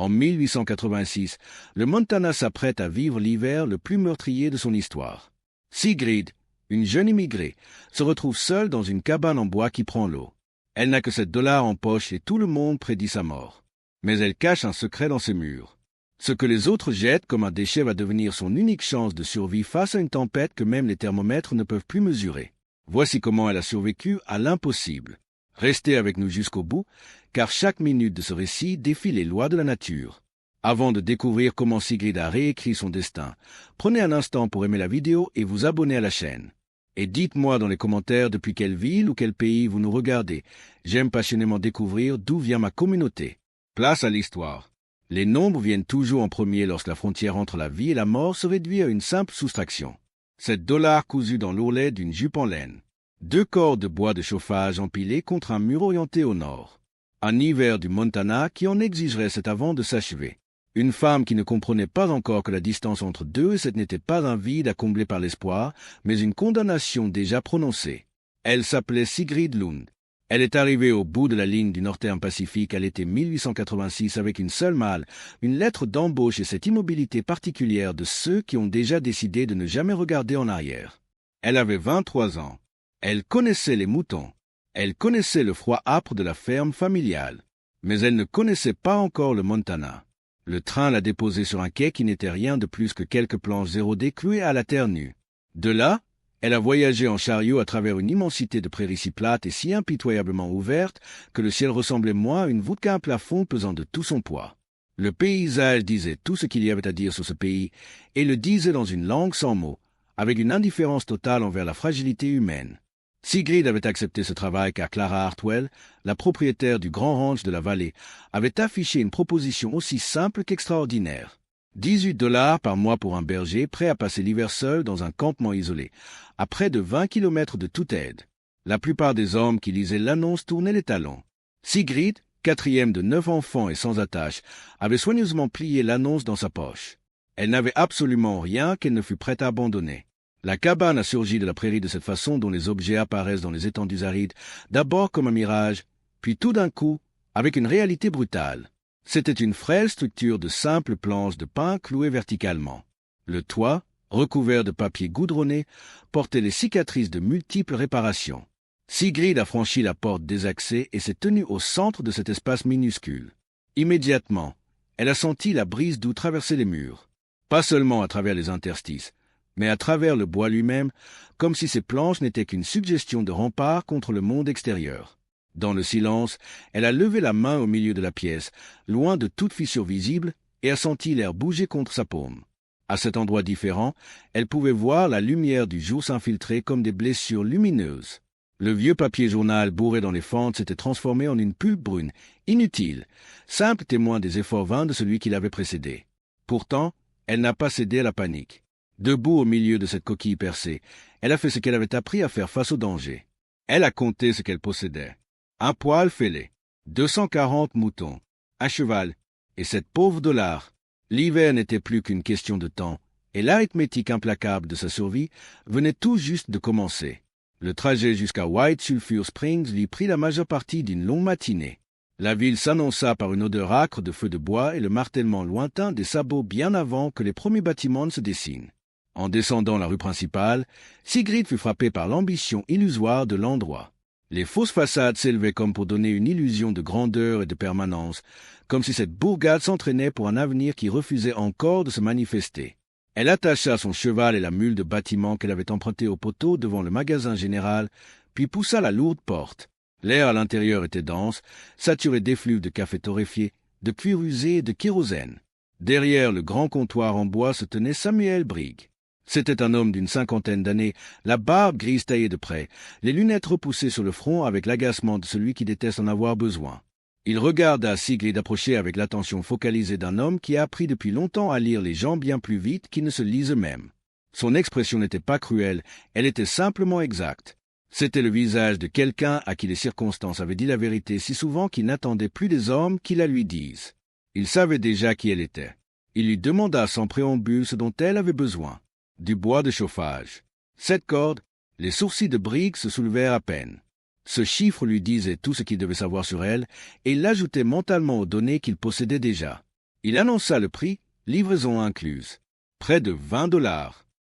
En 1886, le Montana s'apprête à vivre l'hiver le plus meurtrier de son histoire. Sigrid, une jeune immigrée, se retrouve seule dans une cabane en bois qui prend l'eau. Elle n'a que $7 en poche et tout le monde prédit sa mort. Mais elle cache un secret dans ses murs. Ce que les autres jettent comme un déchet va devenir son unique chance de survie face à une tempête que même les thermomètres ne peuvent plus mesurer. Voici comment elle a survécu à l'impossible. Restez avec nous jusqu'au bout, car chaque minute de ce récit défie les lois de la nature. Avant de découvrir comment Sigrid a réécrit son destin, prenez un instant pour aimer la vidéo et vous abonner à la chaîne. Et dites-moi dans les commentaires depuis quelle ville ou quel pays vous nous regardez. J'aime passionnément découvrir d'où vient ma communauté. Place à l'histoire. Les nombres viennent toujours en premier lorsque la frontière entre la vie et la mort se réduit à une simple soustraction. $7 cousus dans l'ourlet d'une jupe en laine. 2 cordes de bois de chauffage empilées contre un mur orienté au nord. Un hiver du Montana qui en exigerait cet avant de s'achever. Une femme qui ne comprenait pas encore que la distance entre deux et cette n'était pas un vide à combler par l'espoir, mais une condamnation déjà prononcée. Elle s'appelait Sigrid Lund. Elle est arrivée au bout de la ligne du Northern Pacific à l'été 1886 avec une seule malle, une lettre d'embauche et cette immobilité particulière de ceux qui ont déjà décidé de ne jamais regarder en arrière. Elle avait 23 ans. Elle connaissait les moutons. Elle connaissait le froid âpre de la ferme familiale. Mais elle ne connaissait pas encore le Montana. Le train l'a déposée sur un quai qui n'était rien de plus que quelques planches érodées clouées à la terre nue. De là, elle a voyagé en chariot à travers une immensité de prairies si plates et si impitoyablement ouvertes que le ciel ressemblait moins à une voûte qu'à un plafond pesant de tout son poids. Le paysage disait tout ce qu'il y avait à dire sur ce pays, et le disait dans une langue sans mots, avec une indifférence totale envers la fragilité humaine. Sigrid avait accepté ce travail car Clara Hartwell, la propriétaire du grand ranch de la vallée, avait affiché une proposition aussi simple qu'extraordinaire. $18 par mois pour un berger prêt à passer l'hiver seul dans un campement isolé, à près de 20 kilomètres de toute aide. La plupart des hommes qui lisaient l'annonce tournaient les talons. Sigrid, 4e de 9 enfants et sans attache, avait soigneusement plié l'annonce dans sa poche. Elle n'avait absolument rien qu'elle ne fût prête à abandonner. La cabane a surgi de la prairie de cette façon dont les objets apparaissent dans les étendues arides, d'abord comme un mirage, puis tout d'un coup, avec une réalité brutale. C'était une frêle structure de simples planches de pin clouées verticalement. Le toit, recouvert de papier goudronné, portait les cicatrices de multiples réparations. Sigrid a franchi la porte désaxée et s'est tenue au centre de cet espace minuscule. Immédiatement, elle a senti la brise d'où traverser les murs. Pas seulement à travers les interstices, mais à travers le bois lui-même, comme si ces planches n'étaient qu'une suggestion de rempart contre le monde extérieur. Dans le silence, elle a levé la main au milieu de la pièce, loin de toute fissure visible, et a senti l'air bouger contre sa paume. À cet endroit différent, elle pouvait voir la lumière du jour s'infiltrer comme des blessures lumineuses. Le vieux papier journal bourré dans les fentes s'était transformé en une pulpe brune, inutile, simple témoin des efforts vains de celui qui l'avait précédé. Pourtant, elle n'a pas cédé à la panique. Debout au milieu de cette coquille percée, elle a fait ce qu'elle avait appris à faire face au danger. Elle a compté ce qu'elle possédait. Un poil fêlé, 240 moutons, un cheval, et $7 pauvres. L'hiver n'était plus qu'une question de temps, et l'arithmétique implacable de sa survie venait tout juste de commencer. Le trajet jusqu'à White Sulphur Springs lui prit la majeure partie d'une longue matinée. La ville s'annonça par une odeur âcre de feu de bois et le martèlement lointain des sabots bien avant que les premiers bâtiments ne se dessinent. En descendant la rue principale, Sigrid fut frappée par l'ambition illusoire de l'endroit. Les fausses façades s'élevaient comme pour donner une illusion de grandeur et de permanence, comme si cette bourgade s'entraînait pour un avenir qui refusait encore de se manifester. Elle attacha son cheval et la mule de bâtiment qu'elle avait emprunté au poteau devant le magasin général, puis poussa la lourde porte. L'air à l'intérieur était dense, saturé d'effluves de café torréfié, de cuir usé et de kérosène. Derrière le grand comptoir en bois se tenait Samuel Brigg. C'était un homme d'une 50aine d'années, la barbe grise taillée de près, les lunettes repoussées sur le front avec l'agacement de celui qui déteste en avoir besoin. Il regarda Sigrid approcher avec l'attention focalisée d'un homme qui a appris depuis longtemps à lire les gens bien plus vite qu'ils ne se lisent eux-mêmes. Son expression n'était pas cruelle, elle était simplement exacte. C'était le visage de quelqu'un à qui les circonstances avaient dit la vérité si souvent qu'il n'attendait plus des hommes qui la lui disent. Il savait déjà qui elle était. Il lui demanda sans préambule ce dont elle avait besoin. Du bois de chauffage. 7 cordes, les sourcils de Briggs se soulevèrent à peine. Ce chiffre lui disait tout ce qu'il devait savoir sur elle, et il l'ajoutait mentalement aux données qu'il possédait déjà. Il annonça le prix, livraison incluse. Près de 20 $.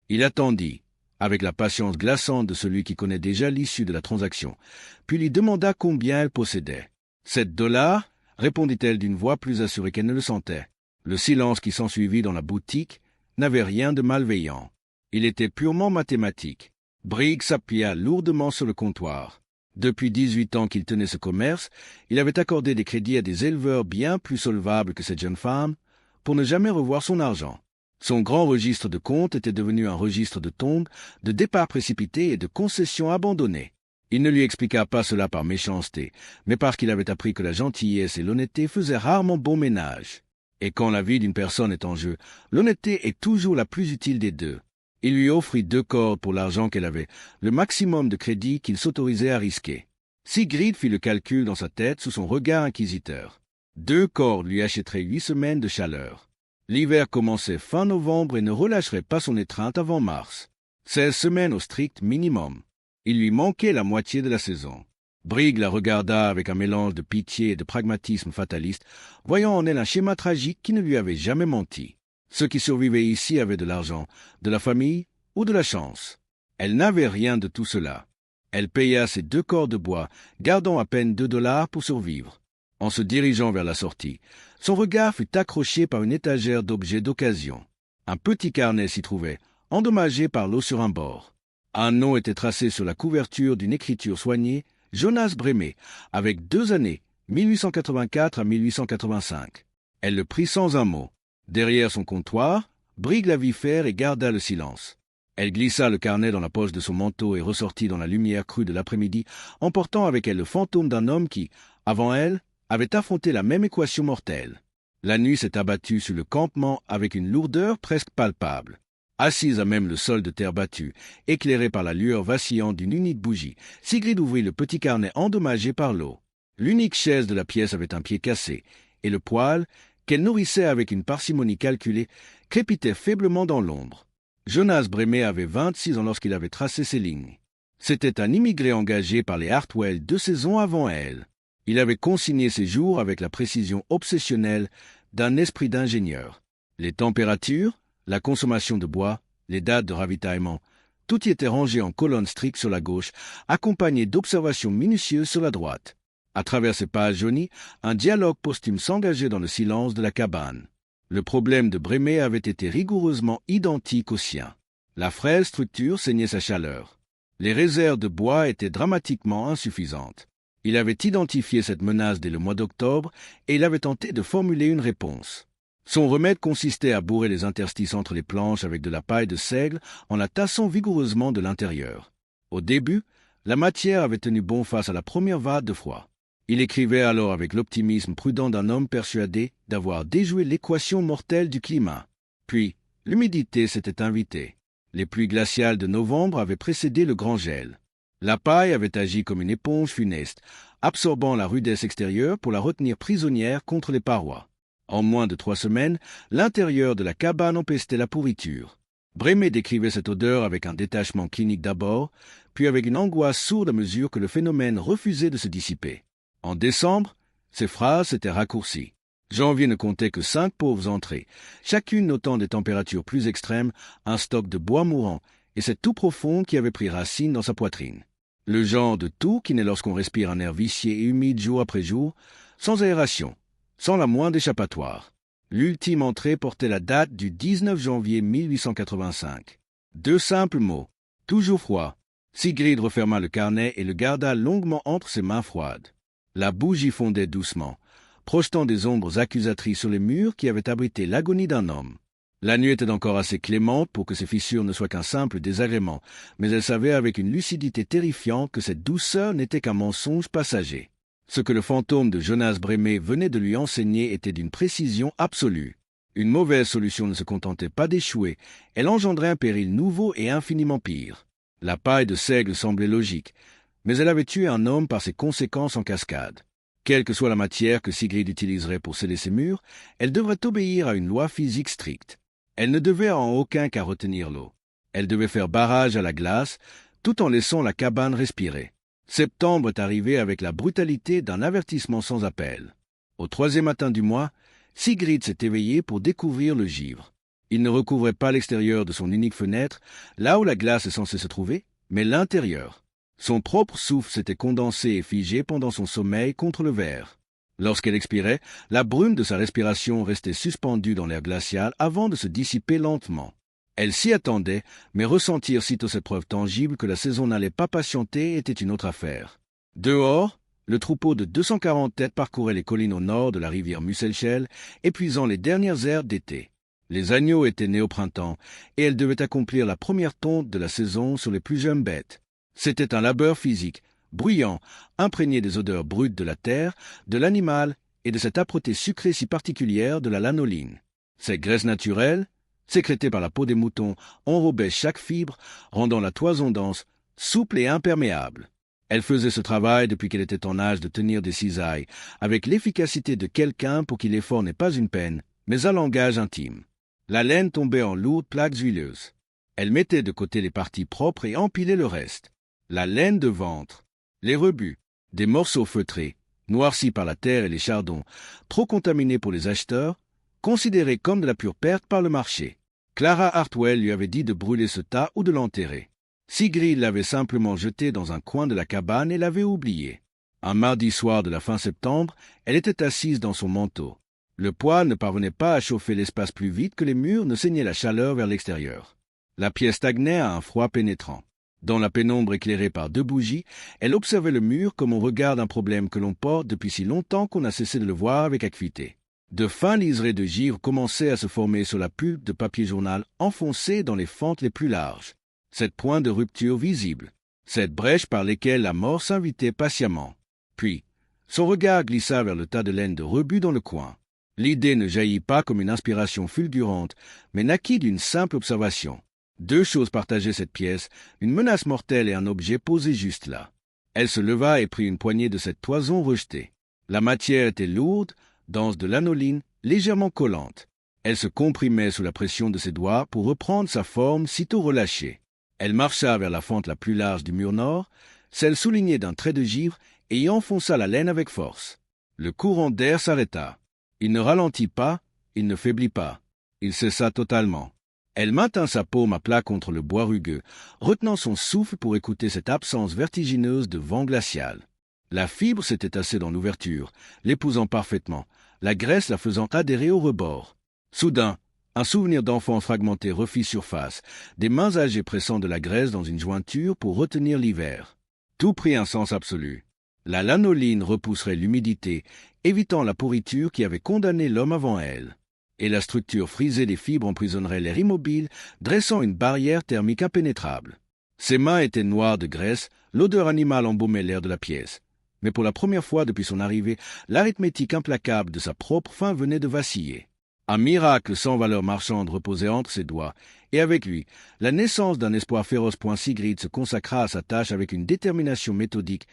Il attendit, avec la patience glaçante de celui qui connaît déjà l'issue de la transaction, puis lui demanda combien elle possédait. 7 $, répondit-elle d'une voix plus assurée qu'elle ne le sentait. Le silence qui s'ensuivit dans la boutique n'avait rien de malveillant. Il était purement mathématique. Briggs s'appuya lourdement sur le comptoir. Depuis 18 ans qu'il tenait ce commerce, il avait accordé des crédits à des éleveurs bien plus solvables que cette jeune femme, pour ne jamais revoir son argent. Son grand registre de comptes était devenu un registre de tombes, de départs précipités et de concessions abandonnées. Il ne lui expliqua pas cela par méchanceté, mais parce qu'il avait appris que la gentillesse et l'honnêteté faisaient rarement bon ménage. Et quand la vie d'une personne est en jeu, l'honnêteté est toujours la plus utile des deux. Il lui offrit 2 cordes pour l'argent qu'elle avait, le maximum de crédit qu'il s'autorisait à risquer. Sigrid fit le calcul dans sa tête sous son regard inquisiteur. 2 cordes lui achèteraient 8 semaines de chaleur. L'hiver commençait fin novembre et ne relâcherait pas son étreinte avant mars. 16 semaines au strict minimum. Il lui manquait la moitié de la saison. Briggs la regarda avec un mélange de pitié et de pragmatisme fataliste, voyant en elle un schéma tragique qui ne lui avait jamais menti. Ceux qui survivaient ici avaient de l'argent, de la famille ou de la chance. Elle n'avait rien de tout cela. Elle paya ses 2 cordes de bois, gardant à peine 2 $ pour survivre. En se dirigeant vers la sortie, son regard fut accroché par une étagère d'objets d'occasion. Un petit carnet s'y trouvait, endommagé par l'eau sur un bord. Un nom était tracé sur la couverture d'une écriture soignée, Jonas Brémé, avec 2 années, 1884 à 1885. Elle le prit sans un mot. Derrière son comptoir, Briggs la vit faire et garda le silence. Elle glissa le carnet dans la poche de son manteau et ressortit dans la lumière crue de l'après-midi, emportant avec elle le fantôme d'un homme qui, avant elle, avait affronté la même équation mortelle. La nuit s'est abattue sur le campement avec une lourdeur presque palpable. Assise à même le sol de terre battue, éclairée par la lueur vacillante d'une unique bougie, Sigrid ouvrit le petit carnet endommagé par l'eau. L'unique chaise de la pièce avait un pied cassé, et le poêle, qu'elle nourrissait avec une parcimonie calculée, crépitait faiblement dans l'ombre. Jonas Brémé avait 26 ans lorsqu'il avait tracé ces lignes. C'était un immigré engagé par les Hartwell 2 saisons avant elle. Il avait consigné ses jours avec la précision obsessionnelle d'un esprit d'ingénieur. Les températures, la consommation de bois, les dates de ravitaillement, tout y était rangé en colonnes strictes sur la gauche, accompagné d'observations minutieuses sur la droite. À travers ces pages jaunies, un dialogue posthume s'engageait dans le silence de la cabane. Le problème de Brémé avait été rigoureusement identique au sien. La frêle structure saignait sa chaleur. Les réserves de bois étaient dramatiquement insuffisantes. Il avait identifié cette menace dès le mois d'octobre et il avait tenté de formuler une réponse. Son remède consistait à bourrer les interstices entre les planches avec de la paille de seigle en la tassant vigoureusement de l'intérieur. Au début, la matière avait tenu bon face à la première vague de froid. Il écrivait alors avec l'optimisme prudent d'un homme persuadé d'avoir déjoué l'équation mortelle du climat. Puis, l'humidité s'était invitée. Les pluies glaciales de novembre avaient précédé le grand gel. La paille avait agi comme une éponge funeste, absorbant la rudesse extérieure pour la retenir prisonnière contre les parois. En moins de 3 semaines, l'intérieur de la cabane empestait la pourriture. Brémé décrivait cette odeur avec un détachement clinique d'abord, puis avec une angoisse sourde à mesure que le phénomène refusait de se dissiper. En décembre, ses phrases s'étaient raccourcies. Janvier ne comptait que 5 pauvres entrées, chacune notant des températures plus extrêmes, un stock de bois mourant et cette toux profonde qui avait pris racine dans sa poitrine. Le genre de toux qui naît lorsqu'on respire un air vicié et humide jour après jour, sans aération, sans la moindre échappatoire. L'ultime entrée portait la date du 19 janvier 1885. 2 simples mots. Toujours froid. Sigrid referma le carnet et le garda longuement entre ses mains froides. La bougie fondait doucement, projetant des ombres accusatrices sur les murs qui avaient abrité l'agonie d'un homme. La nuit était encore assez clémente pour que ces fissures ne soient qu'un simple désagrément, mais elle savait avec une lucidité terrifiante que cette douceur n'était qu'un mensonge passager. Ce que le fantôme de Jonas Brémé venait de lui enseigner était d'une précision absolue. Une mauvaise solution ne se contentait pas d'échouer, elle engendrait un péril nouveau et infiniment pire. La paille de seigle semblait logique, mais elle avait tué un homme par ses conséquences en cascade. Quelle que soit la matière que Sigrid utiliserait pour sceller ses murs, elle devrait obéir à une loi physique stricte. Elle ne devait en aucun cas retenir l'eau. Elle devait faire barrage à la glace, tout en laissant la cabane respirer. Septembre est arrivé avec la brutalité d'un avertissement sans appel. Au 3e matin du mois, Sigrid s'est éveillé pour découvrir le givre. Il ne recouvrait pas l'extérieur de son unique fenêtre, là où la glace est censée se trouver, mais l'intérieur. Son propre souffle s'était condensé et figé pendant son sommeil contre le verre. Lorsqu'elle expirait, la brume de sa respiration restait suspendue dans l'air glacial avant de se dissiper lentement. Elle s'y attendait, mais ressentir sitôt cette preuve tangible que la saison n'allait pas patienter était une autre affaire. Dehors, le troupeau de 240 têtes parcourait les collines au nord de la rivière Musselschel, épuisant les dernières herbes d'été. Les agneaux étaient nés au printemps, et elle devait accomplir la première tonte de la saison sur les plus jeunes bêtes. C'était un labeur physique, bruyant, imprégné des odeurs brutes de la terre, de l'animal et de cette âpreté sucrée si particulière de la lanoline. Cette graisse naturelle, sécrétée par la peau des moutons, enrobait chaque fibre, rendant la toison dense, souple et imperméable. Elle faisait ce travail depuis qu'elle était en âge de tenir des cisailles, avec l'efficacité de quelqu'un pour qui l'effort n'est pas une peine, mais un langage intime. La laine tombait en lourdes plaques huileuses. Elle mettait de côté les parties propres et empilait le reste. La laine de ventre, les rebuts, des morceaux feutrés, noircis par la terre et les chardons, trop contaminés pour les acheteurs, considérés comme de la pure perte par le marché. Clara Hartwell lui avait dit de brûler ce tas ou de l'enterrer. Sigrid l'avait simplement jeté dans un coin de la cabane et l'avait oublié. Un mardi soir de la fin septembre, elle était assise dans son manteau. Le poêle ne parvenait pas à chauffer l'espace plus vite que les murs ne saignaient la chaleur vers l'extérieur. La pièce stagnait à un froid pénétrant. Dans la pénombre éclairée par 2 bougies, elle observait le mur comme on regarde un problème que l'on porte depuis si longtemps qu'on a cessé de le voir avec acuité. De fins liserés de givre commençaient à se former sur la pulpe de papier journal enfoncée dans les fentes les plus larges. Cette pointe de rupture visible, cette brèche par laquelle la mort s'invitait patiemment. Puis, son regard glissa vers le tas de laine de rebut dans le coin. L'idée ne jaillit pas comme une inspiration fulgurante, mais naquit d'une simple observation. 2 choses partageaient cette pièce, une menace mortelle et un objet posé juste là. Elle se leva et prit une poignée de cette toison rejetée. La matière était lourde, dense de lanoline, légèrement collante. Elle se comprimait sous la pression de ses doigts pour reprendre sa forme sitôt relâchée. Elle marcha vers la fente la plus large du mur nord, celle soulignée d'un trait de givre, et y enfonça la laine avec force. Le courant d'air s'arrêta. Il ne ralentit pas, il ne faiblit pas. Il cessa totalement. Elle maintint sa paume à plat contre le bois rugueux, retenant son souffle pour écouter cette absence vertigineuse de vent glacial. La fibre s'était tassée dans l'ouverture, l'épousant parfaitement, la graisse la faisant adhérer au rebord. Soudain, un souvenir d'enfant fragmenté refit surface, des mains âgées pressant de la graisse dans une jointure pour retenir l'hiver. Tout prit un sens absolu. La lanoline repousserait l'humidité, évitant la pourriture qui avait condamné l'homme avant elle. Et la structure frisée des fibres emprisonnerait l'air immobile, dressant une barrière thermique impénétrable. Ses mains étaient noires de graisse, l'odeur animale embaumait l'air de la pièce. Mais pour la première fois depuis son arrivée, l'arithmétique implacable de sa propre faim venait de vaciller. Un miracle sans valeur marchande reposait entre ses doigts, et avec lui, la naissance d'un espoir féroce. Sigrid se consacra à sa tâche avec une détermination méthodique,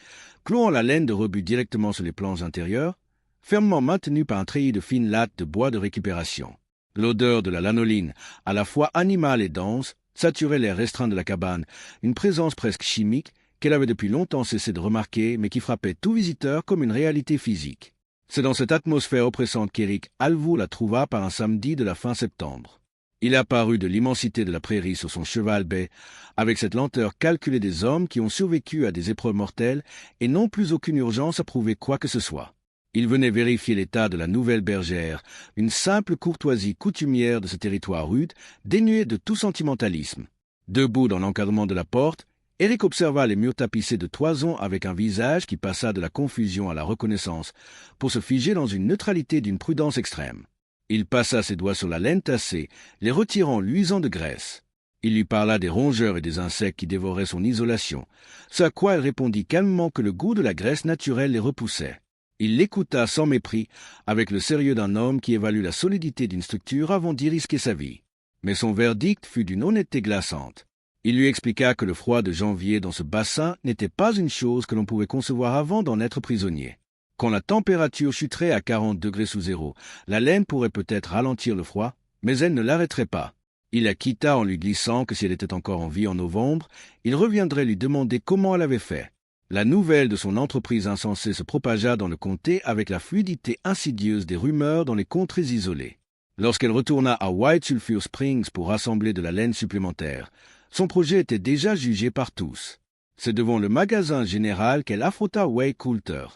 clouant la laine de rebut directement sur les planches intérieures, fermement maintenue par un treillis de fines lattes de bois de récupération. L'odeur de la lanoline, à la fois animale et dense, saturait l'air restreint de la cabane, une présence presque chimique qu'elle avait depuis longtemps cessé de remarquer, mais qui frappait tout visiteur comme une réalité physique. C'est dans cette atmosphère oppressante qu'Éric Alvaux la trouva par un samedi de la fin septembre. Il apparut de l'immensité de la prairie sur son cheval bai, avec cette lenteur calculée des hommes qui ont survécu à des épreuves mortelles et n'ont plus aucune urgence à prouver quoi que ce soit. Il venait vérifier l'état de la nouvelle bergère, une simple courtoisie coutumière de ce territoire rude, dénuée de tout sentimentalisme. Debout dans l'encadrement de la porte, Éric observa les murs tapissés de toison avec un visage qui passa de la confusion à la reconnaissance, pour se figer dans une neutralité d'une prudence extrême. Il passa ses doigts sur la laine tassée, les retirant luisants de graisse. Il lui parla des rongeurs et des insectes qui dévoraient son isolation, ce à quoi elle répondit calmement que le goût de la graisse naturelle les repoussait. Il l'écouta sans mépris, avec le sérieux d'un homme qui évalue la solidité d'une structure avant d'y risquer sa vie. Mais son verdict fut d'une honnêteté glaçante. Il lui expliqua que le froid de janvier dans ce bassin n'était pas une chose que l'on pouvait concevoir avant d'en être prisonnier. Quand la température chuterait à 40 degrés sous zéro, la laine pourrait peut-être ralentir le froid, mais elle ne l'arrêterait pas. Il la quitta en lui glissant que si elle était encore en vie en novembre, il reviendrait lui demander comment elle avait fait. La nouvelle de son entreprise insensée se propagea dans le comté avec la fluidité insidieuse des rumeurs dans les contrées isolées. Lorsqu'elle retourna à White Sulphur Springs pour rassembler de la laine supplémentaire, son projet était déjà jugé par tous. C'est devant le magasin général qu'elle affronta Wade Coulter.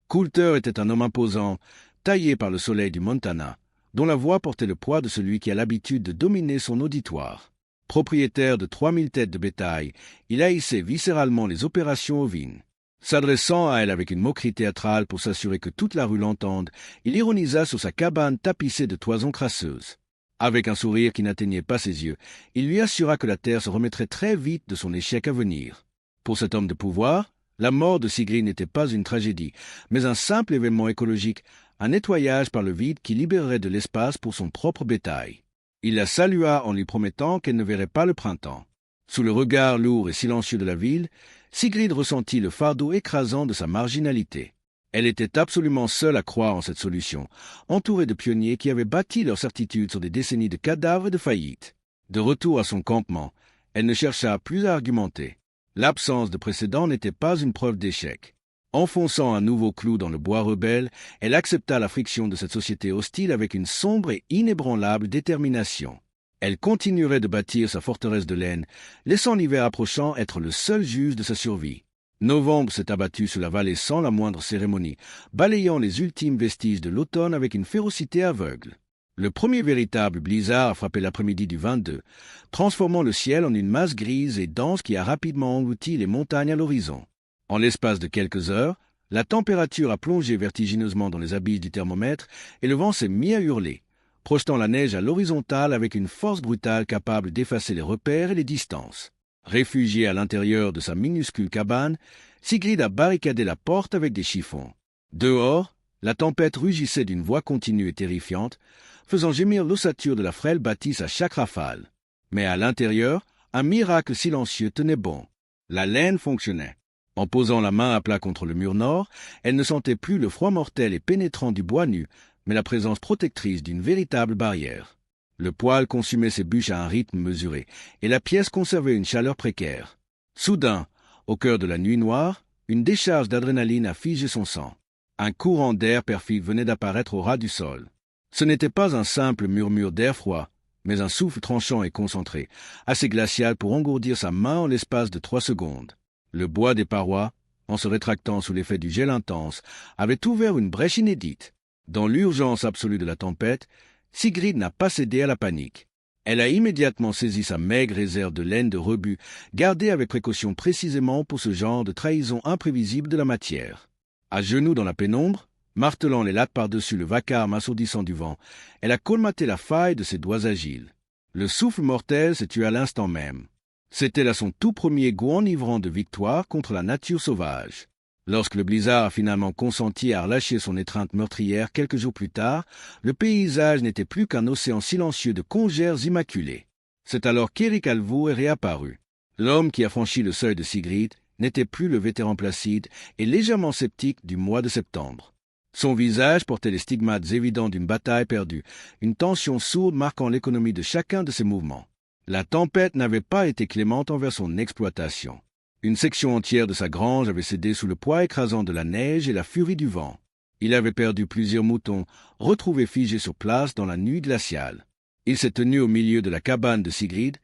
Coulter était un homme imposant, taillé par le soleil du Montana, dont la voix portait le poids de celui qui a l'habitude de dominer son auditoire. Propriétaire de 3000 têtes de bétail, il haïssait viscéralement les opérations ovines. S'adressant à elle avec une moquerie théâtrale pour s'assurer que toute la rue l'entende, il ironisa sur sa cabane tapissée de toisons crasseuses. Avec un sourire qui n'atteignait pas ses yeux, il lui assura que la terre se remettrait très vite de son échec à venir. Pour cet homme de pouvoir, la mort de Sigrid n'était pas une tragédie, mais un simple événement écologique, un nettoyage par le vide qui libérerait de l'espace pour son propre bétail. Il la salua en lui promettant qu'elle ne verrait pas le printemps. Sous le regard lourd et silencieux de la ville, Sigrid ressentit le fardeau écrasant de sa marginalité. Elle était absolument seule à croire en cette solution, entourée de pionniers qui avaient bâti leur certitude sur des décennies de cadavres et de faillites. De retour à son campement, elle ne chercha plus à argumenter. L'absence de précédent n'était pas une preuve d'échec. Enfonçant un nouveau clou dans le bois rebelle, elle accepta la friction de cette société hostile avec une sombre et inébranlable détermination. Elle continuerait de bâtir sa forteresse de laine, laissant l'hiver approchant être le seul juge de sa survie. Novembre s'est abattu sur la vallée sans la moindre cérémonie, balayant les ultimes vestiges de l'automne avec une férocité aveugle. Le premier véritable blizzard a frappé l'après-midi du 22, transformant le ciel en une masse grise et dense qui a rapidement englouti les montagnes à l'horizon. En l'espace de quelques heures, la température a plongé vertigineusement dans les abysses du thermomètre et le vent s'est mis à hurler, projetant la neige à l'horizontale avec une force brutale capable d'effacer les repères et les distances. Réfugiée à l'intérieur de sa minuscule cabane, Sigrid a barricadé la porte avec des chiffons. Dehors, la tempête rugissait d'une voix continue et terrifiante, faisant gémir l'ossature de la frêle bâtisse à chaque rafale. Mais à l'intérieur, un miracle silencieux tenait bon. La laine fonctionnait. En posant la main à plat contre le mur nord, elle ne sentait plus le froid mortel et pénétrant du bois nu, mais la présence protectrice d'une véritable barrière. Le poêle consumait ses bûches à un rythme mesuré, et la pièce conservait une chaleur précaire. Soudain, au cœur de la nuit noire, une décharge d'adrénaline a figé son sang. Un courant d'air perfide venait d'apparaître au ras du sol. Ce n'était pas un simple murmure d'air froid, mais un souffle tranchant et concentré, assez glacial pour engourdir sa main en l'espace de 3 secondes. Le bois des parois, en se rétractant sous l'effet du gel intense, avait ouvert une brèche inédite. Dans l'urgence absolue de la tempête, Sigrid n'a pas cédé à la panique. Elle a immédiatement saisi sa maigre réserve de laine de rebut, gardée avec précaution précisément pour ce genre de trahison imprévisible de la matière. À genoux dans la pénombre, martelant les lattes par-dessus le vacarme assourdissant du vent, elle a colmaté la faille de ses doigts agiles. Le souffle mortel s'est tué à l'instant même. C'était là son tout premier goût enivrant de victoire contre la nature sauvage. Lorsque le blizzard a finalement consenti à relâcher son étreinte meurtrière quelques jours plus tard, le paysage n'était plus qu'un océan silencieux de congères immaculées. C'est alors qu'Éric Alvaux est réapparu. L'homme qui a franchi le seuil de Sigrid n'était plus le vétéran placide et légèrement sceptique du mois de septembre. Son visage portait les stigmates évidents d'une bataille perdue, une tension sourde marquant l'économie de chacun de ses mouvements. La tempête n'avait pas été clémente envers son exploitation. Une section entière de sa grange avait cédé sous le poids écrasant de la neige et la furie du vent. Il avait perdu plusieurs moutons, retrouvés figés sur place dans la nuit glaciale. Il s'est tenu au milieu de la cabane de Sigrid,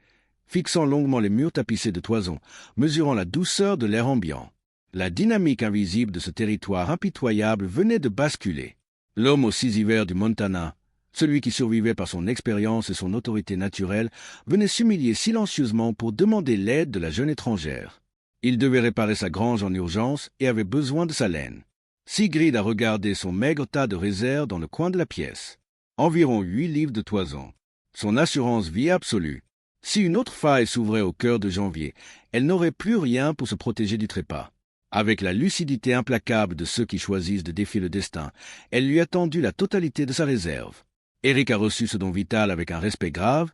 fixant longuement les murs tapissés de toisons, mesurant la douceur de l'air ambiant. La dynamique invisible de ce territoire impitoyable venait de basculer. L'homme aux 6 hivers du Montana, celui qui survivait par son expérience et son autorité naturelle, venait s'humilier silencieusement pour demander l'aide de la jeune étrangère. Il devait réparer sa grange en urgence et avait besoin de sa laine. Sigrid a regardé son maigre tas de réserves dans le coin de la pièce. Environ 8 livres de toison. Son assurance vie absolue. Si une autre faille s'ouvrait au cœur de janvier, elle n'aurait plus rien pour se protéger du trépas. Avec la lucidité implacable de ceux qui choisissent de défier le destin, elle lui a tendu la totalité de sa réserve. Éric a reçu ce don vital avec un respect grave,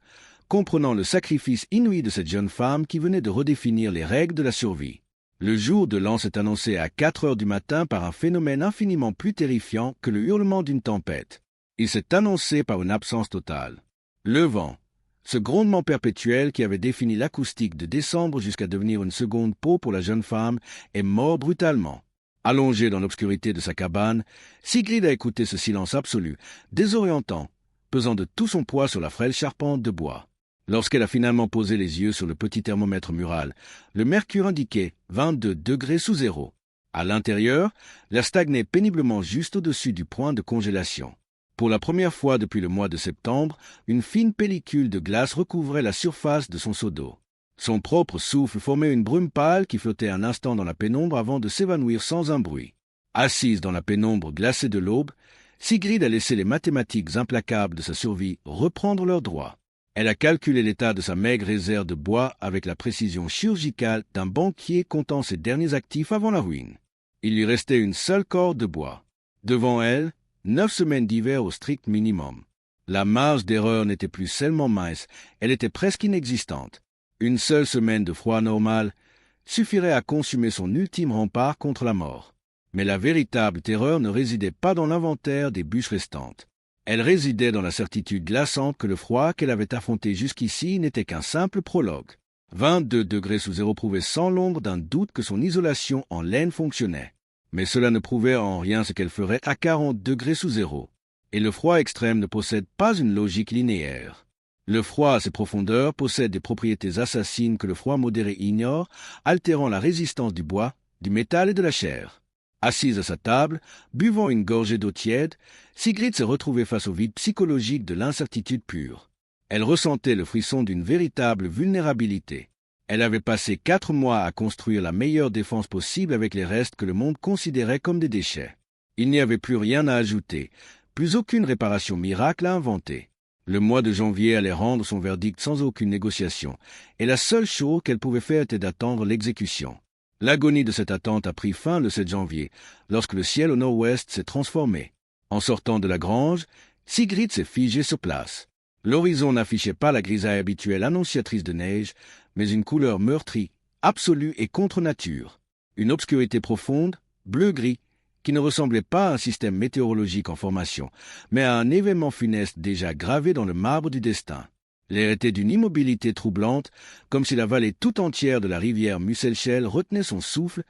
comprenant le sacrifice inouï de cette jeune femme qui venait de redéfinir les règles de la survie. Le jour de l'an s'est annoncé à 4 heures du matin par un phénomène infiniment plus terrifiant que le hurlement d'une tempête. Il s'est annoncé par une absence totale. Le vent, Ce grondement perpétuel qui avait défini l'acoustique de décembre jusqu'à devenir une seconde peau pour la jeune femme est mort brutalement. Allongée dans l'obscurité de sa cabane, Sigrid a écouté ce silence absolu, désorientant, pesant de tout son poids sur la frêle charpente de bois. Lorsqu'elle a finalement posé les yeux sur le petit thermomètre mural, le mercure indiquait 22 degrés sous zéro. À l'intérieur, l'air stagnait péniblement juste au-dessus du point de congélation. Pour la première fois depuis le mois de septembre, une fine pellicule de glace recouvrait la surface de son seau d'eau. Son propre souffle formait une brume pâle qui flottait un instant dans la pénombre avant de s'évanouir sans un bruit. Assise dans la pénombre glacée de l'aube, Sigrid a laissé les mathématiques implacables de sa survie reprendre leur droit. Elle a calculé l'état de sa maigre réserve de bois avec la précision chirurgicale d'un banquier comptant ses derniers actifs avant la ruine. Il lui restait une seule corde de bois. Devant elle, 9 semaines d'hiver au strict minimum. La marge d'erreur n'était plus seulement mince, elle était presque inexistante. Une seule semaine de froid normal suffirait à consumer son ultime rempart contre la mort. Mais la véritable terreur ne résidait pas dans l'inventaire des bûches restantes. Elle résidait dans la certitude glaçante que le froid qu'elle avait affronté jusqu'ici n'était qu'un simple prologue. 22 degrés sous zéro prouvait sans l'ombre d'un doute que son isolation en laine fonctionnait. Mais cela ne prouvait en rien ce qu'elle ferait à 40 degrés sous zéro. Et le froid extrême ne possède pas une logique linéaire. Le froid à ses profondeurs possède des propriétés assassines que le froid modéré ignore, altérant la résistance du bois, du métal et de la chair. Assise à sa table, buvant une gorgée d'eau tiède, Sigrid s'est retrouvée face au vide psychologique de l'incertitude pure. Elle ressentait le frisson d'une véritable vulnérabilité. Elle avait passé 4 mois à construire la meilleure défense possible avec les restes que le monde considérait comme des déchets. Il n'y avait plus rien à ajouter, plus aucune réparation miracle à inventer. Le mois de janvier allait rendre son verdict sans aucune négociation, et la seule chose qu'elle pouvait faire était d'attendre l'exécution. L'agonie de cette attente a pris fin le 7 janvier, lorsque le ciel au nord-ouest s'est transformé. En sortant de la grange, Sigrid s'est figée sur place. L'horizon n'affichait pas la grisaille habituelle annonciatrice de neige, mais une couleur meurtrie, absolue et contre nature. Une obscurité profonde, bleu-gris, qui ne ressemblait pas à un système météorologique en formation, mais à un événement funeste déjà gravé dans le marbre du destin. L'air était d'une immobilité troublante, comme si la vallée tout entière de la rivière Musselschelle retenait son souffle,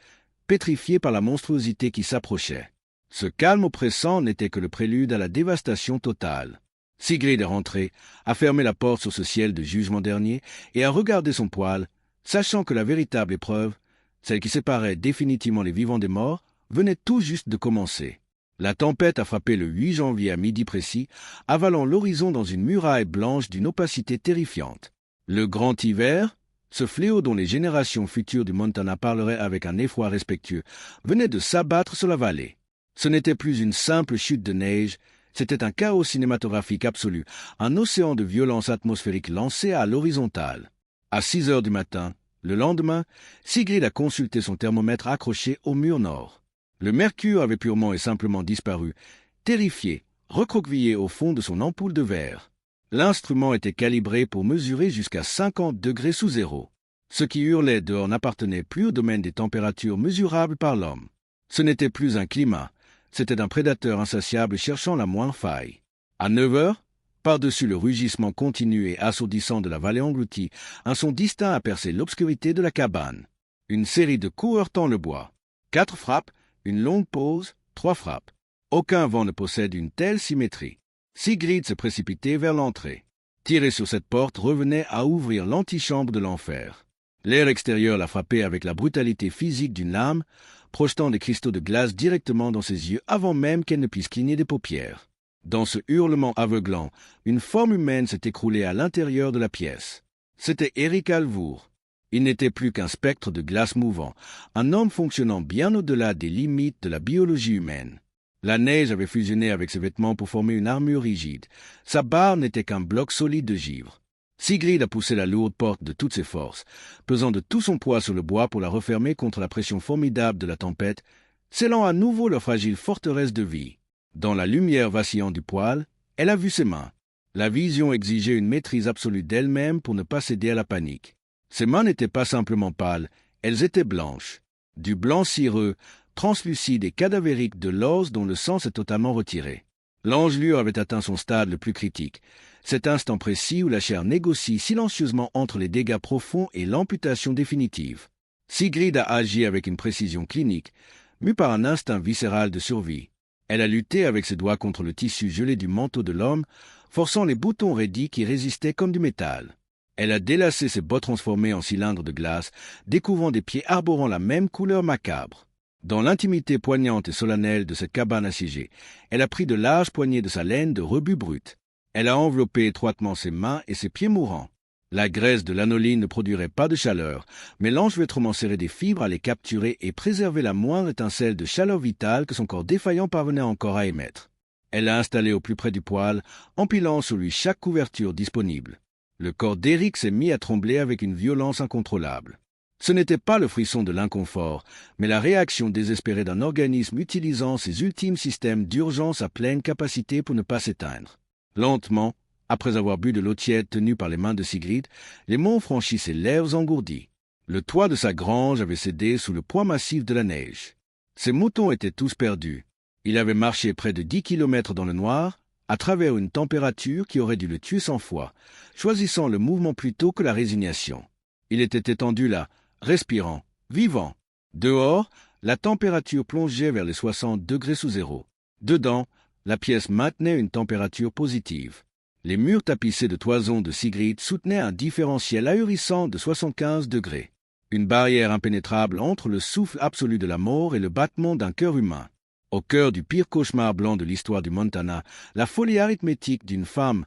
pétrifiée par la monstruosité qui s'approchait. Ce calme oppressant n'était que le prélude à la dévastation totale. Sigrid est rentrée, a fermé la porte sur ce ciel de jugement dernier et a regardé son poêle, sachant que la véritable épreuve, celle qui séparait définitivement les vivants des morts, venait tout juste de commencer. La tempête a frappé le 8 janvier à midi précis, avalant l'horizon dans une muraille blanche d'une opacité terrifiante. Le grand hiver, ce fléau dont les générations futures du Montana parleraient avec un effroi respectueux, venait de s'abattre sur la vallée. Ce n'était plus une simple chute de neige, c'était un chaos cinématographique absolu, un océan de violence atmosphérique lancé à l'horizontale. À 6 heures du matin, le lendemain, Sigrid a consulté son thermomètre accroché au mur nord. Le mercure avait purement et simplement disparu, terrifié, recroquevillé au fond de son ampoule de verre. L'instrument était calibré pour mesurer jusqu'à 50 degrés sous zéro. Ce qui hurlait dehors n'appartenait plus au domaine des températures mesurables par l'homme. Ce n'était plus un climat, c'était un prédateur insatiable cherchant la moindre faille. À 9 heures, par-dessus le rugissement continu et assourdissant de la vallée engloutie, un son distinct a percé l'obscurité de la cabane. Une série de coups heurtant le bois. 4 frappes, une longue pause, 3 frappes. Aucun vent ne possède une telle symétrie. Sigrid se précipitait vers l'entrée. Tirer sur cette porte revenait à ouvrir l'antichambre de l'enfer. L'air extérieur la frappait avec la brutalité physique d'une lame, projetant des cristaux de glace directement dans ses yeux avant même qu'elle ne puisse cligner des paupières. Dans ce hurlement aveuglant, une forme humaine s'est écroulée à l'intérieur de la pièce. C'était Eric Alvour. Il n'était plus qu'un spectre de glace mouvant, un homme fonctionnant bien au-delà des limites de la biologie humaine. La neige avait fusionné avec ses vêtements pour former une armure rigide. Sa barre n'était qu'un bloc solide de givre. Sigrid a poussé la lourde porte de toutes ses forces, pesant de tout son poids sur le bois pour la refermer contre la pression formidable de la tempête, scellant à nouveau leur fragile forteresse de vie. Dans la lumière vacillante du poêle, elle a vu ses mains. La vision exigeait une maîtrise absolue d'elle-même pour ne pas céder à la panique. Ses mains n'étaient pas simplement pâles, elles étaient blanches. Du blanc cireux, translucide et cadavérique de l'os dont le sang s'est totalement retiré. L'engelure avait atteint son stade le plus critique. cet instant précis où la chair négocie silencieusement entre les dégâts profonds et l'amputation définitive. Sigrid a agi avec une précision clinique, mue par un instinct viscéral de survie. Elle a lutté avec ses doigts contre le tissu gelé du manteau de l'homme, forçant les boutons raidis qui résistaient comme du métal. Elle a délassé ses bottes transformées en cylindres de glace, découvrant des pieds arborant la même couleur macabre. Dans l'intimité poignante et solennelle de cette cabane assiégée, elle a pris de larges poignées de sa laine de rebut brut. Elle a enveloppé étroitement ses mains et ses pieds mourants. La graisse de l'anoline ne produirait pas de chaleur, mais l'enchevêtrement serré des fibres allait capturer et préserver la moindre étincelle de chaleur vitale que son corps défaillant parvenait encore à émettre. Elle l'a installé au plus près du poêle, empilant sur lui chaque couverture disponible. Le corps d'Eric s'est mis à trembler avec une violence incontrôlable. Ce n'était pas le frisson de l'inconfort, mais la réaction désespérée d'un organisme utilisant ses ultimes systèmes d'urgence à pleine capacité pour ne pas s'éteindre. Lentement, après avoir bu de l'eau tiède tenue par les mains de Sigrid, les monts franchit ses lèvres engourdies. Le toit de sa grange avait cédé sous le poids massif de la neige. Ses moutons étaient tous perdus. Il avait marché près de 10 kilomètres dans le noir, à travers une température qui aurait dû le tuer 100 fois, choisissant le mouvement plutôt que la résignation. Il était étendu là, respirant, vivant. Dehors, la température plongeait vers les 60 degrés sous zéro. Dedans, la pièce maintenait une température positive. Les murs tapissés de toisons de Sigrid soutenaient un différentiel ahurissant de 75 degrés. Une barrière impénétrable entre le souffle absolu de la mort et le battement d'un cœur humain. Au cœur du pire cauchemar blanc de l'histoire du Montana, la folie arithmétique d'une femme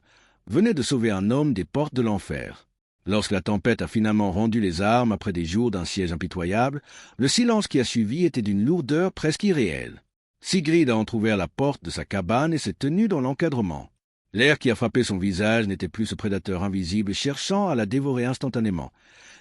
venait de sauver un homme des portes de l'enfer. Lorsque la tempête a finalement rendu les armes après des jours d'un siège impitoyable, le silence qui a suivi était d'une lourdeur presque irréelle. Sigrid a entrouvert la porte de sa cabane et s'est tenue dans l'encadrement. L'air qui a frappé son visage n'était plus ce prédateur invisible cherchant à la dévorer instantanément.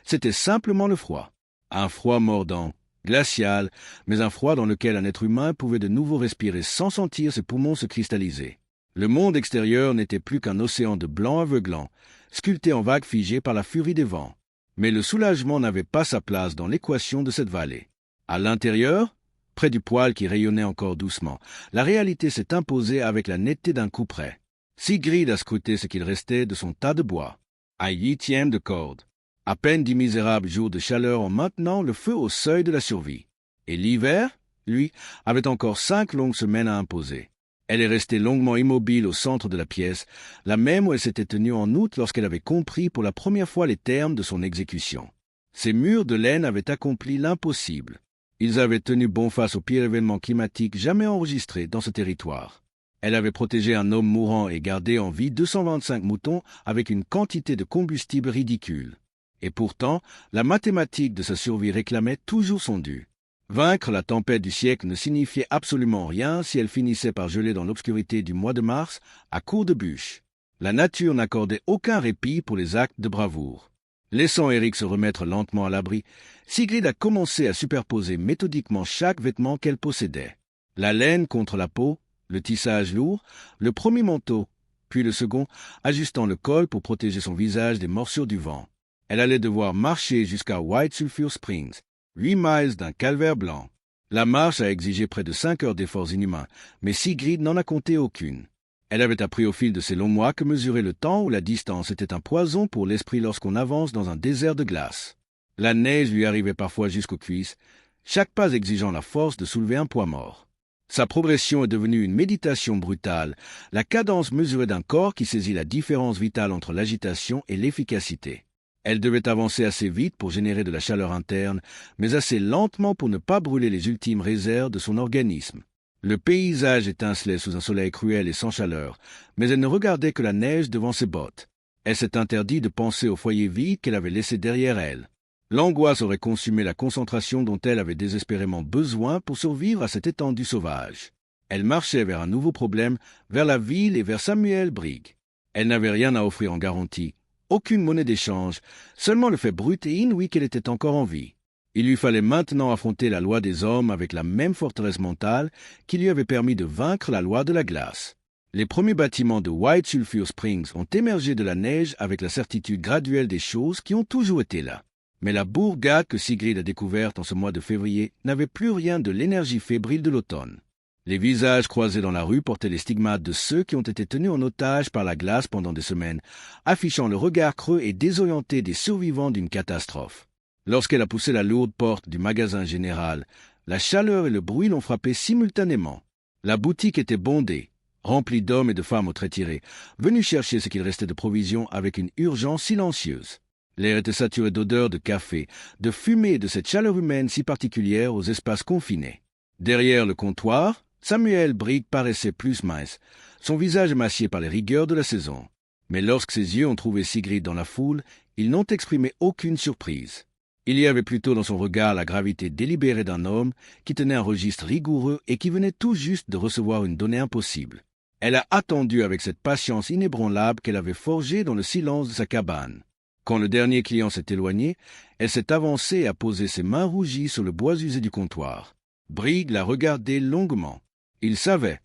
C'était simplement le froid. Un froid mordant, glacial, mais un froid dans lequel un être humain pouvait de nouveau respirer sans sentir ses poumons se cristalliser. Le monde extérieur n'était plus qu'un océan de blanc aveuglant, sculpté en vagues figées par la furie des vents. Mais le soulagement n'avait pas sa place dans l'équation de cette vallée. À l'intérieur, près du poêle qui rayonnait encore doucement, la réalité s'est imposée avec la netteté d'un coup près. Sigrid a scruté ce qu'il restait de son tas de bois. Un 8e de corde. À peine 10 misérables jours de chaleur en maintenant le feu au seuil de la survie. Et l'hiver, lui, avait encore 5 longues semaines à imposer. Elle est restée longuement immobile au centre de la pièce, la même où elle s'était tenue en août lorsqu'elle avait compris pour la première fois les termes de son exécution. Ces murs de laine avaient accompli l'impossible. Ils avaient tenu bon face au pire événement climatique jamais enregistré dans ce territoire. Elle avait protégé un homme mourant et gardé en vie 225 moutons avec une quantité de combustible ridicule. Et pourtant, la mathématique de sa survie réclamait toujours son dû. Vaincre la tempête du siècle ne signifiait absolument rien si elle finissait par geler dans l'obscurité du mois de mars à coups de bûche. La nature n'accordait aucun répit pour les actes de bravoure. Laissant Eric se remettre lentement à l'abri, Sigrid a commencé à superposer méthodiquement chaque vêtement qu'elle possédait. La laine contre la peau, le tissage lourd, le premier manteau, puis le second, ajustant le col pour protéger son visage des morsures du vent. Elle allait devoir marcher jusqu'à White Sulphur Springs, 8 miles d'un calvaire blanc. La marche a exigé près de 5 heures d'efforts inhumains, mais Sigrid n'en a compté aucune. Elle avait appris au fil de ces longs mois que mesurer le temps ou la distance était un poison pour l'esprit lorsqu'on avance dans un désert de glace. La neige lui arrivait parfois jusqu'aux cuisses, chaque pas exigeant la force de soulever un poids mort. Sa progression est devenue une méditation brutale, la cadence mesurée d'un corps qui saisit la différence vitale entre l'agitation et l'efficacité. Elle devait avancer assez vite pour générer de la chaleur interne, mais assez lentement pour ne pas brûler les ultimes réserves de son organisme. Le paysage étincelait sous un soleil cruel et sans chaleur, mais elle ne regardait que la neige devant ses bottes. Elle s'est interdit de penser au foyer vide qu'elle avait laissé derrière elle. L'angoisse aurait consumé la concentration dont elle avait désespérément besoin pour survivre à cette étendue sauvage. Elle marchait vers un nouveau problème, vers la ville et vers Samuel Brigg. Elle n'avait rien à offrir en garantie, aucune monnaie d'échange, seulement le fait brut et inouï qu'elle était encore en vie. Il lui fallait maintenant affronter la loi des hommes avec la même forteresse mentale qui lui avait permis de vaincre la loi de la glace. Les premiers bâtiments de White Sulphur Springs ont émergé de la neige avec la certitude graduelle des choses qui ont toujours été là. Mais la bourgade que Sigrid a découverte en ce mois de février n'avait plus rien de l'énergie fébrile de l'automne. Les visages croisés dans la rue portaient les stigmates de ceux qui ont été tenus en otage par la glace pendant des semaines, affichant le regard creux et désorienté des survivants d'une catastrophe. Lorsqu'elle a poussé la lourde porte du magasin général, la chaleur et le bruit l'ont frappée simultanément. La boutique était bondée, remplie d'hommes et de femmes au trait tiré, venus chercher ce qu'il restait de provisions avec une urgence silencieuse. L'air était saturé d'odeurs de café, de fumée et de cette chaleur humaine si particulière aux espaces confinés. Derrière le comptoir, Samuel Brigg paraissait plus mince, son visage émacié par les rigueurs de la saison. Mais lorsque ses yeux ont trouvé Sigrid dans la foule, ils n'ont exprimé aucune surprise. Il y avait plutôt dans son regard la gravité délibérée d'un homme qui tenait un registre rigoureux et qui venait tout juste de recevoir une donnée impossible. Elle a attendu avec cette patience inébranlable qu'elle avait forgée dans le silence de sa cabane. Quand le dernier client s'est éloigné, elle s'est avancée et a posé ses mains rougies sur le bois usé du comptoir. Brigg l'a regardée longuement. Il savait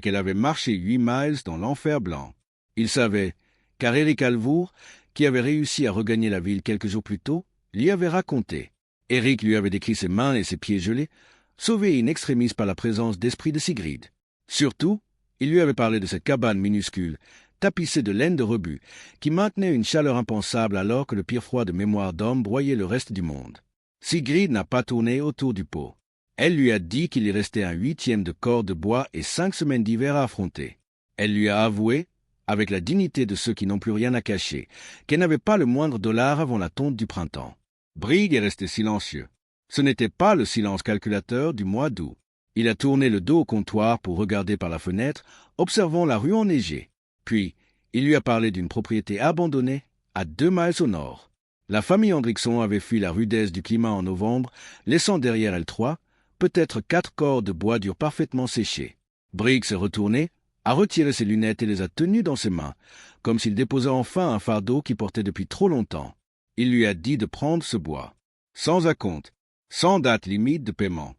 qu'elle avait marché 8 miles dans l'enfer blanc. Il savait, car Eric Alvour, qui avait réussi à regagner la ville quelques jours plus tôt, lui avait raconté. Eric lui avait décrit ses mains et ses pieds gelés, sauvés in extremis par la présence d'esprit de Sigrid. Surtout, il lui avait parlé de cette cabane minuscule, tapissée de laine de rebut, qui maintenait une chaleur impensable alors que le pire froid de mémoire d'homme broyait le reste du monde. Sigrid n'a pas tourné autour du pot. Elle lui a dit qu'il y restait un 8e de corps de bois et 5 semaines d'hiver à affronter. Elle lui a avoué, avec la dignité de ceux qui n'ont plus rien à cacher, qu'elle n'avait pas le moindre dollar avant la tonte du printemps. Brigg est resté silencieux. Ce n'était pas le silence calculateur du mois d'août. Il a tourné le dos au comptoir pour regarder par la fenêtre, observant la rue enneigée. Puis, il lui a parlé d'une propriété abandonnée à 2 miles au nord. La famille Hendrickson avait fui la rudesse du climat en novembre, laissant derrière elle 3, peut-être 4 corps de bois durs parfaitement séchés. Brigg s'est retourné, a retiré ses lunettes et les a tenues dans ses mains, comme s'il déposait enfin un fardeau qu'il portait depuis trop longtemps. Il lui a dit de prendre ce bois, sans acompte, sans date limite de paiement.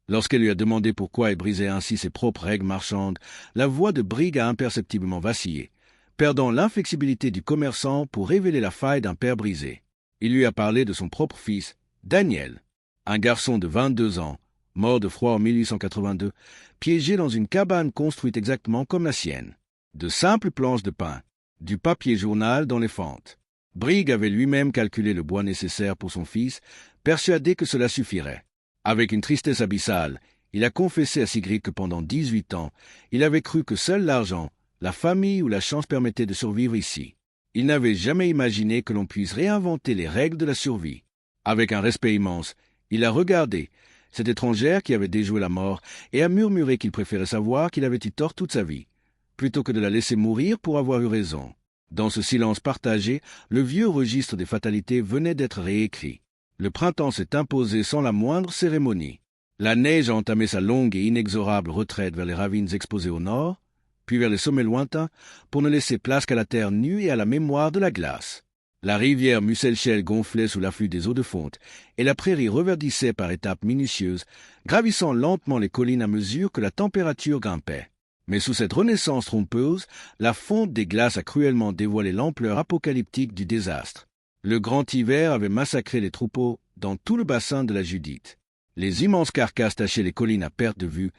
Lorsqu'elle lui a demandé pourquoi elle brisait ainsi ses propres règles marchandes, la voix de Brigg a imperceptiblement vacillé, perdant l'inflexibilité du commerçant pour révéler la faille d'un père brisé. Il lui a parlé de son propre fils, Daniel, un garçon de 22 ans, mort de froid en 1882, piégé dans une cabane construite exactement comme la sienne. De simples planches de pin, du papier journal dans les fentes. Brigg avait lui-même calculé le bois nécessaire pour son fils, persuadé que cela suffirait. Avec une tristesse abyssale, il a confessé à Sigrid que pendant 18 ans, il avait cru que seul l'argent, la famille ou la chance permettaient de survivre ici. Il n'avait jamais imaginé que l'on puisse réinventer les règles de la survie. Avec un respect immense, il a regardé cette étrangère qui avait déjoué la mort et a murmuré qu'il préférait savoir qu'il avait eu tort toute sa vie, plutôt que de la laisser mourir pour avoir eu raison. Dans ce silence partagé, le vieux registre des fatalités venait d'être réécrit. Le printemps s'est imposé sans la moindre cérémonie. La neige a entamé sa longue et inexorable retraite vers les ravines exposées au nord, puis vers les sommets lointains, pour ne laisser place qu'à la terre nue et à la mémoire de la glace. La rivière Musselschelle gonflait sous l'afflux des eaux de fonte, et la prairie reverdissait par étapes minutieuses, gravissant lentement les collines à mesure que la température grimpait. Mais sous cette renaissance trompeuse, la fonte des glaces a cruellement dévoilé l'ampleur apocalyptique du désastre. Le grand hiver avait massacré les troupeaux dans tout le bassin de la Judith. Les immenses carcasses tachaient les collines à perte de vue,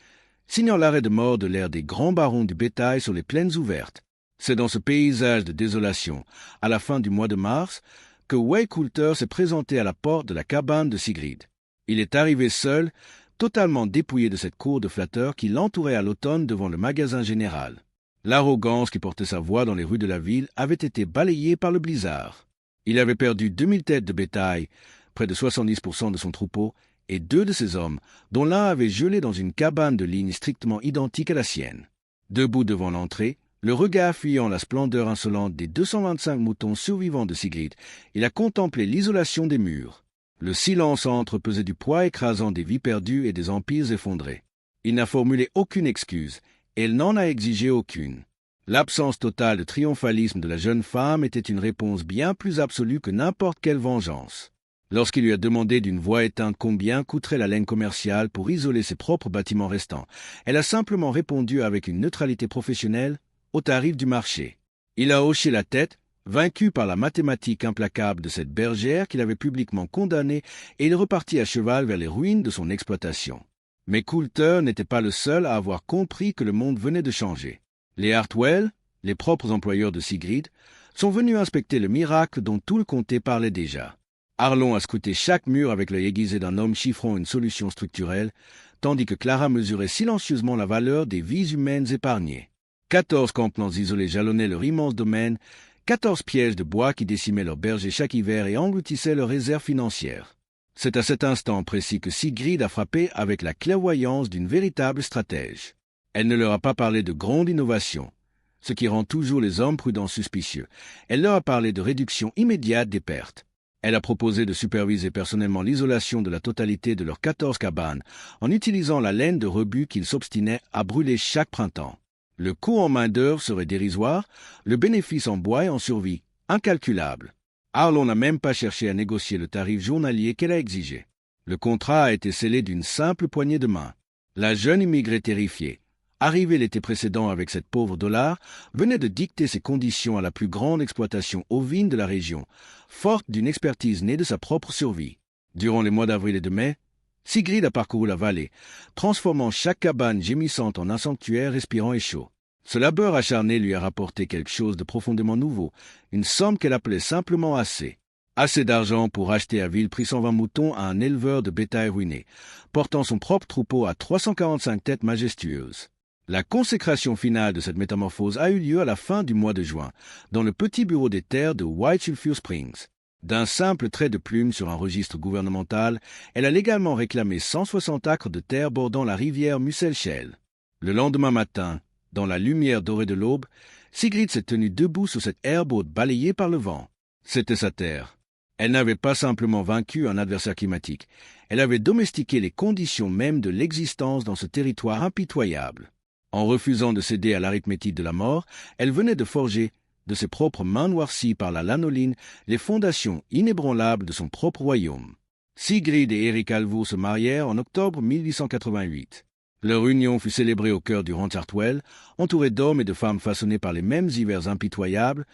signant l'arrêt de mort de l'ère des grands barons du bétail sur les plaines ouvertes. C'est dans ce paysage de désolation, à la fin du mois de mars, que Way Coulter s'est présenté à la porte de la cabane de Sigrid. Il est arrivé seul, totalement dépouillé de cette cour de flatteurs qui l'entourait à l'automne devant le magasin général. L'arrogance qui portait sa voix dans les rues de la ville avait été balayée par le blizzard. Il avait perdu 2000 têtes de bétail, près de 70% de son troupeau, et 2 de ses hommes, dont l'un avait gelé dans une cabane de ligne strictement identique à la sienne. Debout devant l'entrée, le regard fuyant la splendeur insolente des 225 moutons survivants de Sigrid, il a contemplé l'isolation des murs. Le silence entre pesait du poids écrasant des vies perdues et des empires effondrés. Il n'a formulé aucune excuse, et elle n'en a exigé aucune. L'absence totale de triomphalisme de la jeune femme était une réponse bien plus absolue que n'importe quelle vengeance. Lorsqu'il lui a demandé d'une voix éteinte combien coûterait la laine commerciale pour isoler ses propres bâtiments restants, elle a simplement répondu avec une neutralité professionnelle au tarif du marché. Il a hoché la tête, vaincu par la mathématique implacable de cette bergère qu'il avait publiquement condamnée, et il repartit à cheval vers les ruines de son exploitation. Mais Coulter n'était pas le seul à avoir compris que le monde venait de changer. Les Hartwell, les propres employeurs de Sigrid, sont venus inspecter le miracle dont tout le comté parlait déjà. Arlon a scruté chaque mur avec l'œil aiguisé d'un homme chiffrant une solution structurelle, tandis que Clara mesurait silencieusement la valeur des vies humaines épargnées. 14 campements isolés jalonnaient leur immense domaine, 14 pièges de bois qui décimaient leurs bergers chaque hiver et engloutissaient leurs réserves financières. C'est à cet instant précis que Sigrid a frappé avec la clairvoyance d'une véritable stratège. Elle ne leur a pas parlé de grandes innovations, ce qui rend toujours les hommes prudents suspicieux. Elle leur a parlé de réduction immédiate des pertes. Elle a proposé de superviser personnellement l'isolation de la totalité de leurs 14 cabanes en utilisant la laine de rebut qu'ils s'obstinaient à brûler chaque printemps. Le coût en main-d'œuvre serait dérisoire, le bénéfice en bois et en survie incalculable. Arlon n'a même pas cherché à négocier le tarif journalier qu'elle a exigé. Le contrat a été scellé d'une simple poignée de main. La jeune immigrée terrifiée, arrivée l'été précédent avec cette pauvre dollar, venait de dicter ses conditions à la plus grande exploitation ovine de la région, forte d'une expertise née de sa propre survie. Durant les mois d'avril et de mai, Sigrid a parcouru la vallée, transformant chaque cabane gémissante en un sanctuaire respirant et chaud. Ce labeur acharné lui a rapporté quelque chose de profondément nouveau, une somme qu'elle appelait simplement assez. Assez d'argent pour acheter à vil prix 120 moutons à un éleveur de bétail ruiné, portant son propre troupeau à 345 têtes majestueuses. La consécration finale de cette métamorphose a eu lieu à la fin du mois de juin, dans le petit bureau des terres de White Sulphur Springs. D'un simple trait de plume sur un registre gouvernemental, elle a légalement réclamé 160 acres de terre bordant la rivière Musselshell. Le lendemain matin, dans la lumière dorée de l'aube, Sigrid s'est tenue debout sur cette herbe haute balayée par le vent. C'était sa terre. Elle n'avait pas simplement vaincu un adversaire climatique, elle avait domestiqué les conditions mêmes de l'existence dans ce territoire impitoyable. En refusant de céder à l'arithmétique de la mort, elle venait de forger, de ses propres mains noircies par la lanoline, les fondations inébranlables de son propre royaume. Sigrid et Eric Alvaux se marièrent en octobre 1888. Leur union fut célébrée au cœur du ranch Hartwell, entourée d'hommes et de femmes façonnés par les mêmes hivers impitoyables,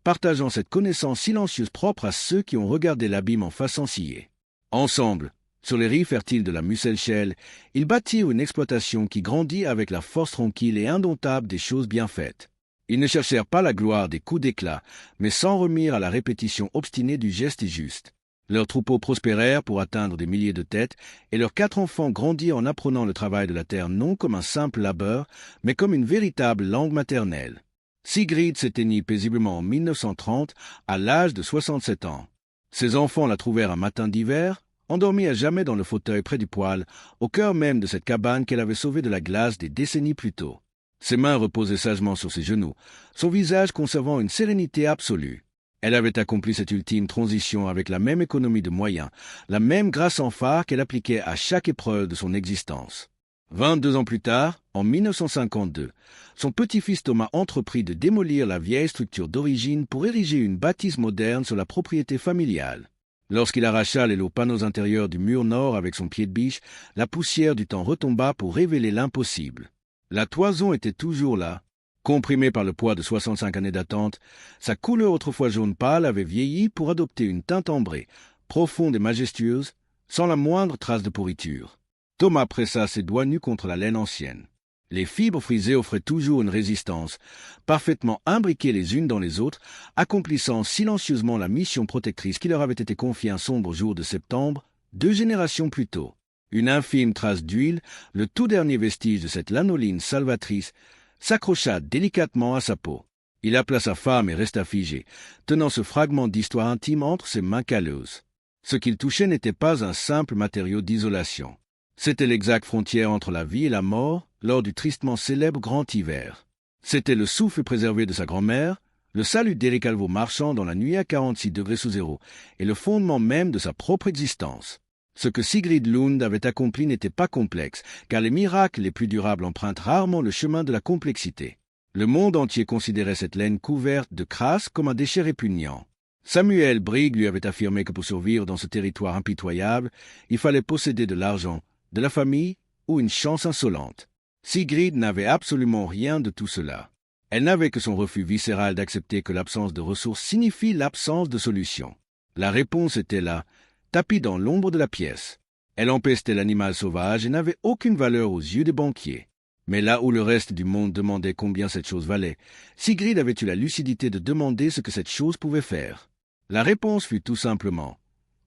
partageant cette connaissance silencieuse propre à ceux qui ont regardé l'abîme en façon sciée. Ensemble, sur les rives fertiles de la Musselshell, ils bâtirent une exploitation qui grandit avec la force tranquille et indomptable des choses bien faites. Ils ne cherchèrent pas la gloire des coups d'éclat, mais s'en remirent à la répétition obstinée du geste juste. Leurs troupeaux prospérèrent pour atteindre des milliers de têtes, et leurs 4 enfants grandirent en apprenant le travail de la terre non comme un simple labeur, mais comme une véritable langue maternelle. Sigrid s'éteignit paisiblement en 1930, à l'âge de 67 ans. Ses enfants la trouvèrent un matin d'hiver, endormie à jamais dans le fauteuil près du poêle, au cœur même de cette cabane qu'elle avait sauvée de la glace des décennies plus tôt. Ses mains reposaient sagement sur ses genoux, son visage conservant une sérénité absolue. Elle avait accompli cette ultime transition avec la même économie de moyens, la même grâce en phare qu'elle appliquait à chaque épreuve de son existence. 22 ans plus tard, en 1952, son petit-fils Thomas entreprit de démolir la vieille structure d'origine pour ériger une bâtisse moderne sur la propriété familiale. Lorsqu'il arracha les lourds panneaux intérieurs du mur nord avec son pied de biche, la poussière du temps retomba pour révéler l'impossible. La toison était toujours là. Comprimée par le poids de 65 années d'attente, sa couleur autrefois jaune pâle avait vieilli pour adopter une teinte ambrée, profonde et majestueuse, sans la moindre trace de pourriture. Thomas pressa ses doigts nus contre la laine ancienne. Les fibres frisées offraient toujours une résistance, parfaitement imbriquées les unes dans les autres, accomplissant silencieusement la mission protectrice qui leur avait été confiée un sombre jour de septembre, 2 générations plus tôt. Une infime trace d'huile, le tout dernier vestige de cette lanoline salvatrice, s'accrocha délicatement à sa peau. Il appela sa femme et resta figé, tenant ce fragment d'histoire intime entre ses mains calleuses. Ce qu'il touchait n'était pas un simple matériau d'isolation. C'était l'exacte frontière entre la vie et la mort lors du tristement célèbre Grand Hiver. C'était le souffle préservé de sa grand-mère, le salut d'Eric Alvaux marchand dans la nuit à 46 degrés sous zéro, et le fondement même de sa propre existence. Ce que Sigrid Lund avait accompli n'était pas complexe, car les miracles les plus durables empruntent rarement le chemin de la complexité. Le monde entier considérait cette laine couverte de crasse comme un déchet répugnant. Samuel Briggs lui avait affirmé que pour survivre dans ce territoire impitoyable, il fallait posséder de l'argent, de la famille ou une chance insolente. Sigrid n'avait absolument rien de tout cela. Elle n'avait que son refus viscéral d'accepter que l'absence de ressources signifie l'absence de solution. La réponse était là, tapie dans l'ombre de la pièce. Elle empestait l'animal sauvage et n'avait aucune valeur aux yeux des banquiers. Mais là où le reste du monde demandait combien cette chose valait, Sigrid avait eu la lucidité de demander ce que cette chose pouvait faire. La réponse fut tout simplement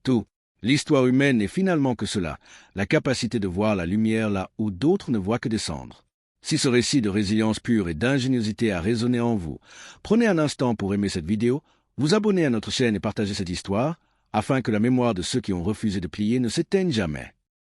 tout. L'histoire humaine n'est finalement que cela, la capacité de voir la lumière là où d'autres ne voient que descendre. Si ce récit de résilience pure et d'ingéniosité a résonné en vous, prenez un instant pour aimer cette vidéo, vous abonner à notre chaîne et partager cette histoire, afin que la mémoire de ceux qui ont refusé de plier ne s'éteigne jamais.